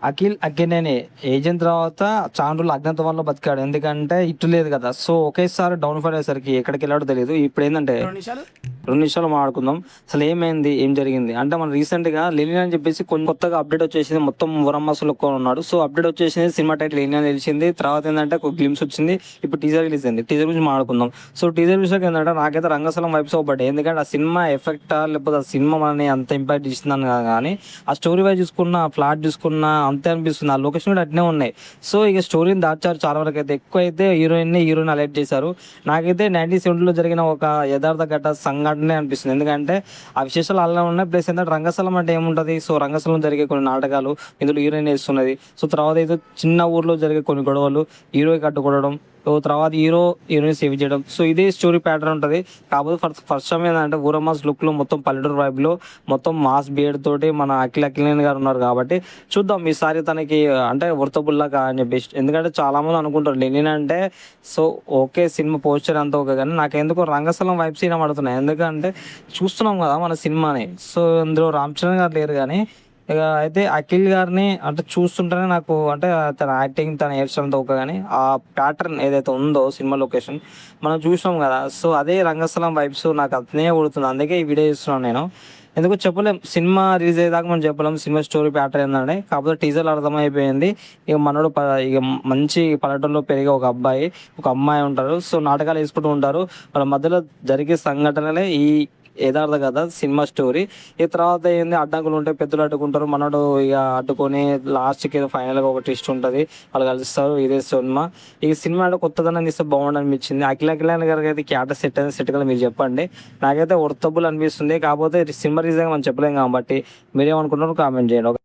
Akhil Akkineni agent తర్వాత చాలా రోజులు అజ్ఞాతంలో బతికాడు. ఎందుకంటే ఇట్టు లేదు కదా, సో ఒకేసారి డౌన్ ఫైల్ అయ్యేసరికి ఎక్కడికి వెళ్ళాడో తెలియదు. ఇప్పుడు ఏంటంటే 2 నిమిషాలు మాట్లాడుకుందాం. అసలు ఏమైంది, ఏం జరిగింది అంటే, మనం రీసెంట్ గా లెనిన్ అని చెప్పేసి కొంచెం కొత్తగా అప్డేట్ వచ్చేసింది. మొత్తం వరమ్మసులు ఉన్నాడు. సో అప్డేట్ వచ్చేసింది, సినిమా టైటిల్ లెనిన్ అని తెలిసింది. తర్వాత ఏంటంటే ఒక గ్లిమ్స్ వచ్చింది, ఇప్పుడు టీజర్ రిలీజ్ అయింది. టీజర్ గురించి మాట్లాడుకుందాం. సో టీజర్ విషయానికి ఏంటంటే, నాకైతే రంగస్థలం వైబ్స్ అవ్వబడ్డాయి. ఎందుకంటే ఆ సినిమా ఎఫెక్టా లేకపోతే ఆ సినిమా మనని అంత ఇంపాక్ట్ ఇస్తుందని కానీ, ఆ స్టోరీ వైజ్ చూసుకున్న, ఫ్లాట్ చూసుకున్న అంతే అనిపిస్తుంది. ఆ లొకేషన్ కూడా అట్నే ఉన్నాయి. సో ఇక స్టోరీని దాచారు చాలా వరకు. అయితే ఎక్కువ అయితే హీరోయిన్ అలర్ట్ చేశారు. నాకైతే 1970లో జరిగిన ఒక యథార్థ ఘట సంఘటనే అనిపిస్తుంది. ఎందుకంటే ఆ విశేషాలు అలా ఉన్నాయి. ప్లస్ ఏంటంటే రంగస్థలం అంటే ఏముంటుంది, సో రంగస్థలం జరిగే కొన్ని నాటకాలు, ఇందులో హీరోయిన్ వేస్తున్నది. సో తర్వాత ఏదో చిన్న ఊర్లో జరిగే కొన్ని గొడవలు, హీరోకి అడ్డుకోవడం, సో తర్వాత హీరోయిన్ సేవ్ చేయడం. సో ఇదే స్టోరీ ప్యాటర్న్ ఉంటుంది. కాకపోతే ఫస్ట్ టైం ఏంటంటే ఊరమాస్ లుక్లో మొత్తం పల్లెటూరు వైబ్లో మొత్తం మాస్ బియర్డ్ తోటి మన అఖిలేని గారు ఉన్నారు కాబట్టి చూద్దాం ఈసారి తనకి అంటే వర్తబుల్లా అని చెప్పేసి. ఎందుకంటే చాలామంది అనుకుంటారు లెనిన్ అంటే సో ఓకే సినిమా పోస్టర్ అంతా ఓకే, కానీ నాకెందుకు రంగస్థలం వైబ్ సీన్ పడుతున్నాయి. ఎందుకంటే చూస్తున్నాం కదా మన సినిమాని. సో ఇందులో రామ్ చరణ్ గారు లేరు, కానీ ఇక అయితే అఖిల్ గారిని అంటే చూస్తుంటేనే నాకు అంటే తన యాక్టింగ్, తన హెయిర్ స్టైల్ అంతా ఓకే, కానీ ఆ ప్యాటర్న్ ఏదైతే ఉందో సినిమా లొకేషన్ మనం చూసినాం కదా, సో అదే రంగస్థలం వైబ్స్ నాకు అతనే కొడుతుంది. అందుకే ఈ వీడియో చేస్తున్నాను నేను. ఎందుకు చెప్పలేం, సినిమా రిలీజ్ అయ్యేదాకా మనం చెప్పలేం సినిమా స్టోరీ ప్యాటర్న్ ఏంటంటే. కాకపోతే టీజర్లు అర్థమైపోయింది. ఇక మనోడు ఇక మంచి పల్లెటూరులో పెరిగే ఒక అబ్బాయి, ఒక అమ్మాయి ఉంటారు. సో నాటకాలు వేసుకుంటూ ఉంటారు. వాళ్ళ మధ్యలో జరిగే సంఘటనలే ఈ యథార్థ కదా సినిమా స్టోరీ. ఈ తర్వాత ఏంది, అడ్డంకులు ఉంటాయి, పెద్దలు అడ్డుకుంటారు, మనోడు ఇక అడ్డుకొని లాస్ట్కి ఏదో ఫైనల్గా ఒక ట్విస్ట్ ఉంటుంది, వాళ్ళు కలుస్తారు. ఇదే సినిమా. ఈ సినిమా అంటే కొత్తదనం ఇస్తే బాగుండు అనిపించింది. అఖిల్ గారికి అయితే క్యారెక్టర్ సెట్ కదా మీరు చెప్పండి. నాకైతే వర్తబుల్ అనిపిస్తుంది. కాకపోతే సినిమా రీజన్ మనం చెప్పలేం కాబట్టి మీరేమనుకుంటున్నారు కామెంట్ చేయండి.